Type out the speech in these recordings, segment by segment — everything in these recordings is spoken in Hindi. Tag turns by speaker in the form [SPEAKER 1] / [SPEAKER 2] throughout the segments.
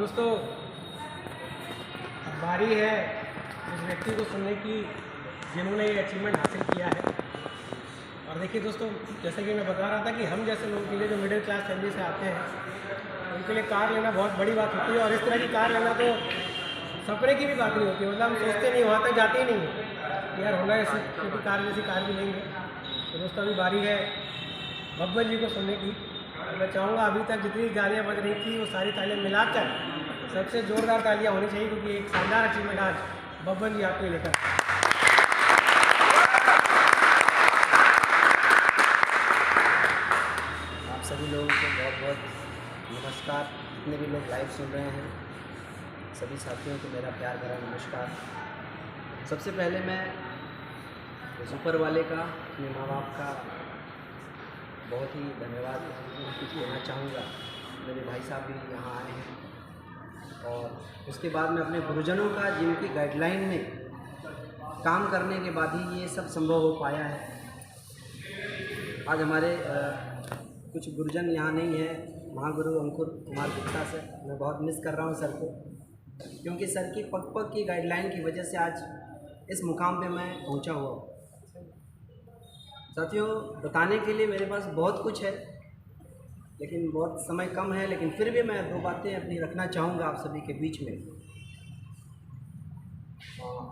[SPEAKER 1] दोस्तों, बारी है उस व्यक्ति को सुनने की जिन्होंने ये अचीवमेंट हासिल किया है। और देखिए दोस्तों, जैसे कि मैं बता रहा था कि हम जैसे लोगों के लिए जो मिडिल क्लास फैमिली से आते हैं उनके लिए कार लेना बहुत बड़ी बात होती है। और इस तरह की कार लेना तो सपने की भी बात नहीं होती, मतलब हम सोचते नहीं, वहाँ तक जाते ही नहीं है यार होना ऐसी क्योंकि कार जैसी कार भी लेंगे। तो दोस्तों अभी बारी है बब्बन जी को सुनने की। मैं चाहूँगा अभी तक जितनी गालियाँ बज रही थी वो सारी तालियाँ मिलाकर सबसे ज़ोरदार तालियाँ होनी चाहिए, क्योंकि एक शानदार अचीवमेंट आज बब्बन जी आपके लेकर।
[SPEAKER 2] आप सभी लोगों को बहुत बहुत नमस्कार। जितने भी लोग लाइव सुन रहे हैं सभी साथियों को मेरा प्यार भरा नमस्कार। सबसे पहले मैं उस ऊपर वाले का, अपने माँ बाप का बहुत ही धन्यवाद देना चाहूँगा। मेरे भाई साहब भी यहाँ आए हैं। और उसके बाद मैं अपने गुरुजनों का, जिनकी गाइडलाइन में काम करने के बाद ही ये सब संभव हो पाया है। आज हमारे कुछ गुरुजन यहाँ नहीं है। महागुरु अंकुर कुमार गुप्ता सर, मैं बहुत मिस कर रहा हूँ सर को, क्योंकि सर की पग पग की गाइडलाइन की वजह से आज इस मुकाम पे मैं पहुँचा हुआ हूँ। साथियों, बताने के लिए मेरे पास बहुत कुछ है, लेकिन बहुत समय कम है, लेकिन फिर भी मैं दो बातें अपनी रखना चाहूँगा आप सभी के बीच में।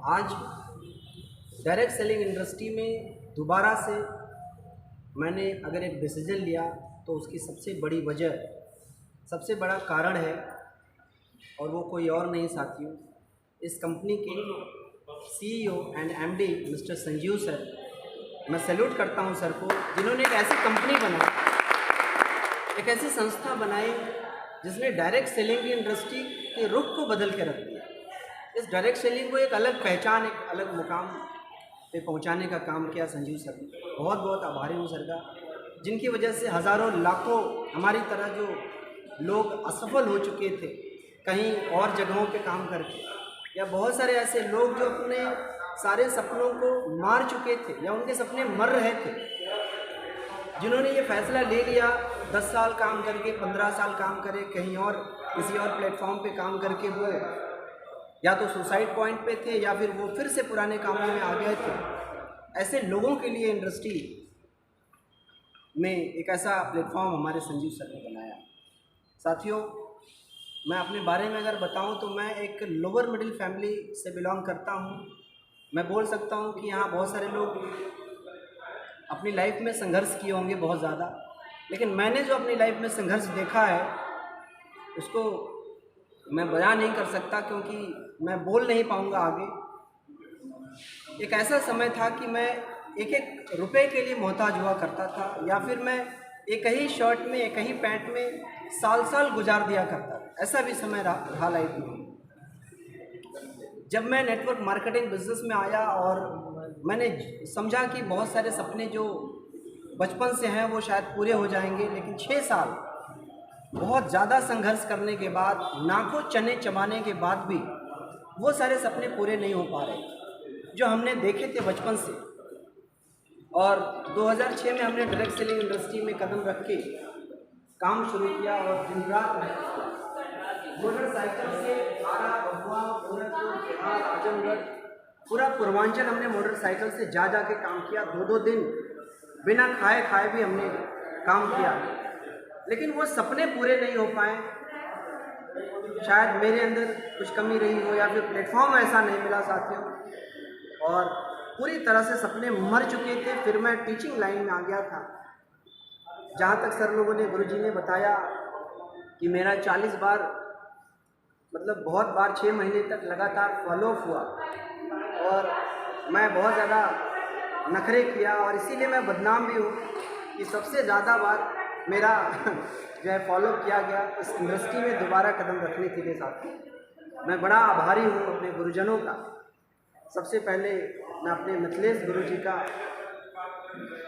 [SPEAKER 2] आज डायरेक्ट सेलिंग इंडस्ट्री में दोबारा से मैंने अगर एक डिसीजन लिया तो उसकी सबसे बड़ी वजह, सबसे बड़ा कारण है, और वो कोई और नहीं साथियों, इस कंपनी के CEO and MD mister Sanjeev sir. मैं सैल्यूट करता हूं सर को, जिन्होंने एक ऐसी कंपनी बनाई, एक ऐसी संस्था बनाई जिसने डायरेक्ट सेलिंग की इंडस्ट्री के रुख को बदल के रख दिया। इस डायरेक्ट सेलिंग को एक अलग पहचान, एक अलग मुकाम पे पहुंचाने का काम किया संजीव सर ने। बहुत बहुत आभारी हूं सर का, जिनकी वजह से हज़ारों लाखों हमारी तरह जो लोग असफल हो चुके थे कहीं और जगहों पे काम करके, या बहुत सारे ऐसे लोग जो अपने सारे सपनों को मार चुके थे या उनके सपने मर रहे थे, जिन्होंने ये फैसला ले लिया 10 साल काम करके, 15 साल काम करे कहीं और किसी और प्लेटफॉर्म पे काम करके, वो या तो सुसाइड पॉइंट पे थे या फिर वो फिर से पुराने कामों में आ गए थे। ऐसे लोगों के लिए इंडस्ट्री में एक ऐसा प्लेटफॉर्म हमारे संजीव सर ने बनाया। साथियों, मैं अपने बारे में अगर बताऊं तो मैं एक लोअर मिडिल फैमिली से बिलोंग करता हूं। मैं बोल सकता हूं कि यहाँ बहुत सारे लोग अपनी लाइफ में संघर्ष किए होंगे बहुत ज़्यादा, लेकिन मैंने जो अपनी लाइफ में संघर्ष देखा है उसको मैं बयान नहीं कर सकता, क्योंकि मैं बोल नहीं पाऊँगा आगे। एक ऐसा समय था कि मैं एक एक रुपए के लिए मोहताज हुआ करता था, या फिर मैं एक ही शर्ट में, एक ही पैंट में साल साल गुजार दिया करता था। ऐसा भी समय रहा लाइफ में। जब मैं नेटवर्क मार्केटिंग बिजनेस में आया और मैंने समझा कि बहुत सारे सपने जो बचपन से हैं वो शायद पूरे हो जाएंगे, लेकिन 6 साल बहुत ज़्यादा संघर्ष करने के बाद, नाकों चने चबाने के बाद भी वो सारे सपने पूरे नहीं हो पा रहे जो हमने देखे थे बचपन से। और 2006 में हमने डायरेक्ट सेलिंग इंडस्ट्री में कदम रख के काम शुरू किया, और दिन रात मोटरसाइकिल से आरा, भभुआ, गोरखपुर, बिहार, आजमगढ़, पूरा पूर्वांचल हमने मोटरसाइकिल से जा के काम किया। 2-2 दिन बिना खाए भी हमने काम किया, लेकिन वो सपने पूरे नहीं हो पाए। शायद मेरे अंदर कुछ कमी रही हो, या फिर प्लेटफॉर्म ऐसा नहीं मिला साथियों, और पूरी तरह से सपने मर चुके थे। फिर मैं टीचिंग लाइन में आ गया था, जहाँ तक सर लोगों ने, गुरुजी ने बताया कि मेरा 40 बार, मतलब बहुत बार 6 महीने तक लगातार फॉलो अप हुआ, और मैं बहुत ज़्यादा नखरे किया, और इसीलिए मैं बदनाम भी हूँ कि सबसे ज़्यादा बार मेरा जो है फॉलो किया गया इस इंडस्ट्री में दोबारा कदम रखने के लिए। साथ मैं बड़ा आभारी हूँ अपने गुरुजनों का। सबसे पहले मैं अपने मिथिलेश गुरुजी का,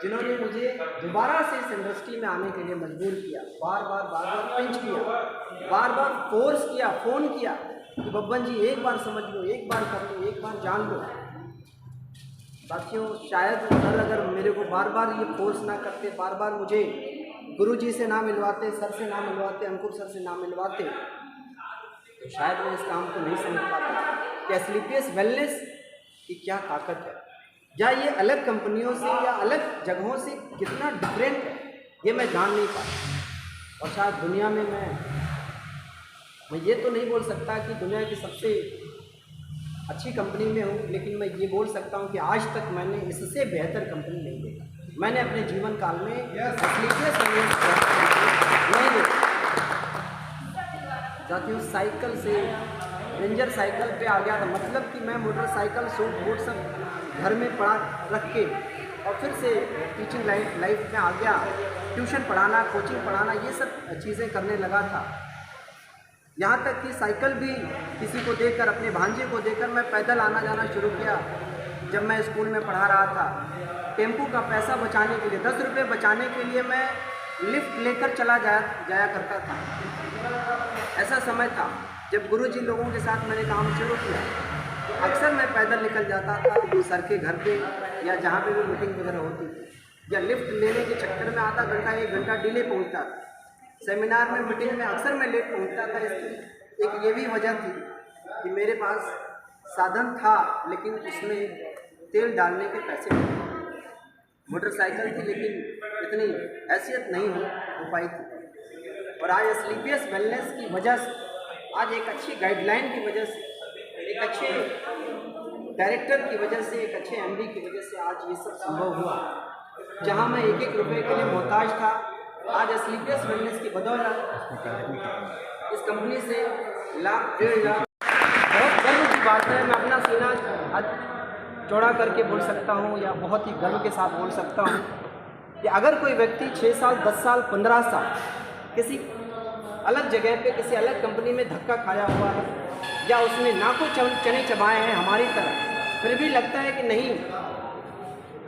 [SPEAKER 2] जिन्होंने मुझे दोबारा से इस इंडस्ट्री में आने के लिए मजबूर किया, बार बार पिंच किया, बार बार फोर्स किया, फ़ोन किया कि बब्बन जी एक बार समझ लो, एक बार कर लो, एक बार जान लो। साथियों, शायद सर अगर मेरे को बार बार ये फोर्स ना करते, बार बार मुझे गुरुजी से ना मिलवाते, सर से ना मिलवाते, अंकुर सर से ना मिलवाते, तो शायद मैं इस काम को नहीं समझ पाता कि एस्क्लेपियस वेलनेस की क्या ताकत है, या ये अलग कंपनियों से या अलग जगहों से कितना डिफरेंट है, ये मैं जान नहीं पाता। और शायद दुनिया में मैं ये तो नहीं बोल सकता कि दुनिया की सबसे अच्छी कंपनी में हूँ, लेकिन मैं ये बोल सकता हूँ कि आज तक मैंने इससे बेहतर कंपनी नहीं देखा। मैंने अपने जीवन काल में एस्क्लेपियस वेलनेस नहीं देखा। साथियों, साइकिल से रेंजर साइकिल पे आ गया था, मतलब कि मैं मोटरसाइकिल सूट बूट सब घर में पड़ा रख के और फिर से टीचिंग लाइफ में आ गया। ट्यूशन पढ़ाना, कोचिंग पढ़ाना, ये सब चीज़ें करने लगा था। यहाँ तक कि साइकिल भी किसी को देकर, अपने भांजे को देकर मैं पैदल आना जाना शुरू किया। जब मैं स्कूल में पढ़ा रहा था, टेम्पू का पैसा बचाने के लिए, 10 रुपये बचाने के लिए मैं लिफ्ट लेकर चला जाया करता था। ऐसा समय था जब गुरुजी लोगों के साथ मैंने काम शुरू किया, तो अक्सर मैं पैदल निकल जाता था सर के घर पे या जहाँ पे भी मीटिंग वगैरह होती थी, या लिफ्ट लेने के चक्कर में आधा घंटा 1 घंटा डिले पहुँचता था। सेमिनार में, मीटिंग में अक्सर मैं लेट पहुँचता था। इसकी एक ये भी वजह थी कि मेरे पास साधन था, लेकिन उसमें तेल डालने के पैसे नहीं थे। मोटरसाइकिल थी, लेकिन इतनी हैसियत नहीं हो पाई थी। और आज एस्क्लेपियस वेलनेस की वजह से, आज एक अच्छी गाइडलाइन की वजह से, एक अच्छे डायरेक्टर की वजह से, एक अच्छे एमडी की वजह से आज ये सब संभव हुआ। जहाँ मैं 1-1 रुपये के लिए मोहताज था, आज एस्क्लेपियस वेलनेस की बदौलत इस कंपनी से लाख 1.5 लाख, बहुत गर्व की बात है। मैं अपना सीना आज चौड़ा करके बोल सकता हूँ, या बहुत ही गर्व के साथ बोल सकता हूँ कि अगर कोई व्यक्ति 6 साल, 10 साल, 15 साल किसी अलग जगह पे, किसी अलग कंपनी में धक्का खाया हुआ है, या उसने नाकों चने चबाए हैं हमारी तरह, फिर भी लगता है कि नहीं,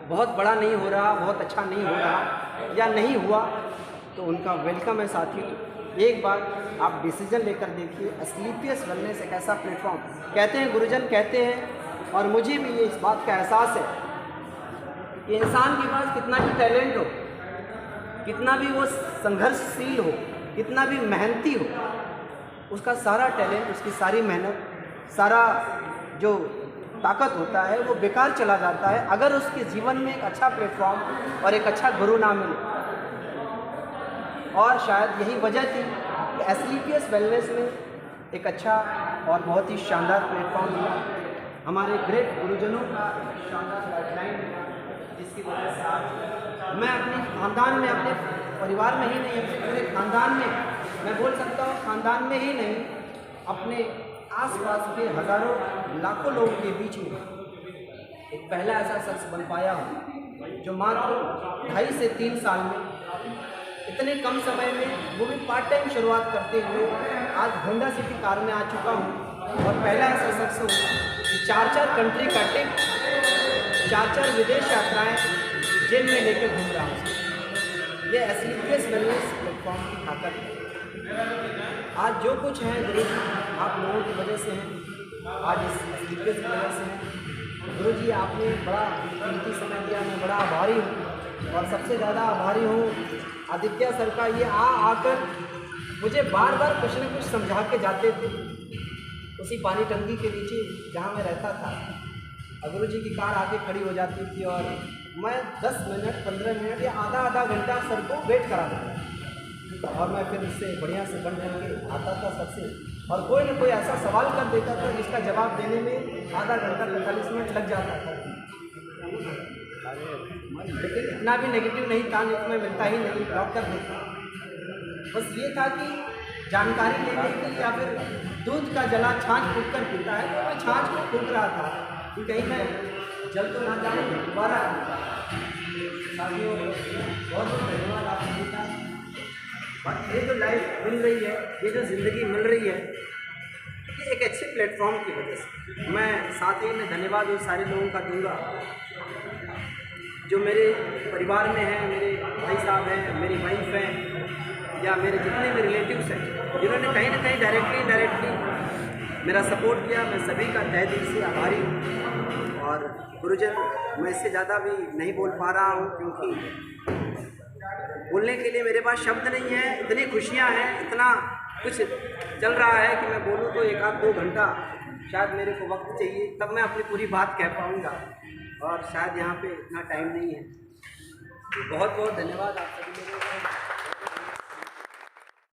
[SPEAKER 2] बहुत बड़ा नहीं हो रहा, बहुत अच्छा नहीं हो रहा, या नहीं हुआ, तो उनका वेलकम है साथियों। एक बार आप डिसीजन लेकर देखिए। एस्क्लेपियस वेलनेस एक ऐसा प्लेटफॉर्म, कहते हैं गुरुजन कहते हैं, और मुझे भी ये इस बात का एहसास है कि इंसान के पास कितना भी टैलेंट हो, कितना भी वो संघर्षशील हो, कितना भी मेहनती हो, उसका सारा टैलेंट, उसकी सारी मेहनत, सारा जो ताकत होता है वो बेकार चला जाता है अगर उसके जीवन में एक अच्छा प्लेटफॉर्म और एक अच्छा गुरु ना मिले। और शायद यही वजह थी कि एस्क्लेपियस वेलनेस में एक अच्छा और बहुत ही शानदार प्लेटफॉर्म मिला, हमारे ग्रेट गुरुजनों का शानदार गाइडलाइन, जिसकी वजह से आज मैं अपने ख़ानदान में, अपने परिवार में ही नहीं, अपने पूरे ख़ानदान में, मैं बोल सकता हूँ ख़ानदान में ही नहीं, अपने आसपास के हज़ारों लाखों लोगों के बीच में एक पहला ऐसा शख्स बन पाया हूँ जो मात्र 2.5 से 3 साल में, इतने कम समय में, वो भी पार्ट टाइम शुरुआत करते हुए आज होंडा सिटी कार में आ चुका हूँ। और पहला ऐसा शख्स हूँ कि 4-4 कंट्री का टिप, 4-4 विदेश यात्राएँ जेब में लेकर घूम रहा हूँ। ये एस्क्लेपियस वेलनेस प्लेटफॉर्म की ताकत है। आज जो कुछ है गुरु जी आप लोगों की वजह से हैं, आज इस एस्क्लेपियस की वजह से हैं। गुरु जी आपने बड़ा कीमती समय दिया, मैं बड़ा आभारी हूँ। और सबसे ज़्यादा आभारी हूँ आदित्य सर का, ये आकर मुझे बार बार कुछ न कुछ समझा के जाते थे उसी पानी टंकी के नीचे जहाँ मैं रहता था। और गुरु जी की कार आके खड़ी हो जाती थी और मैं 10 मिनट, 15 मिनट या आधा घंटा सर को वेट करा देता, और मैं फिर उससे बढ़िया से बन के आता था सर से, और कोई न कोई ऐसा सवाल कर देता था जिसका जवाब देने में आधा घंटा 45 मिनट लग जाता था। लेकिन इतना भी नेगेटिव नहीं था, इसमें मिलता ही नहीं, ब्लॉक कर देता। बस ये था कि जानकारी लेने की, या फिर दूध का जला छाछ फूँक कर पीता है, तो मैं छाछ को फूँक रहा था कि कहीं मैं जल तो ना जाऊँ दोबारा। साथियों बहुत बहुत धन्यवाद आप सभी का। और ये जो लाइफ मिल रही है, ये जो ज़िंदगी मिल रही है, ये एक अच्छे प्लेटफॉर्म की वजह से। मैं साथ ही में धन्यवाद उन सारे लोगों का दूंगा जो मेरे परिवार में हैं, मेरे भाई साहब हैं, मेरी वाइफ हैं, या मेरे जितने भी रिलेटिव्स हैं, जिन्होंने कहीं ना कहीं डायरेक्टली इनडायरेक्टली मेरा सपोर्ट किया। मैं सभी का तहे दिल से आभारी हूँ। और गुरुजन, मैं इससे ज़्यादा भी नहीं बोल पा रहा हूँ, क्योंकि बोलने के लिए मेरे पास शब्द नहीं है। इतनी खुशियाँ हैं, इतना कुछ चल रहा है कि मैं बोलूँ तो 1-2 घंटा शायद मेरे को वक्त चाहिए, तब मैं अपनी पूरी बात कह पाऊँगा, और शायद यहाँ पे इतना टाइम नहीं है। बहुत बहुत धन्यवाद आप सभी लोगों का।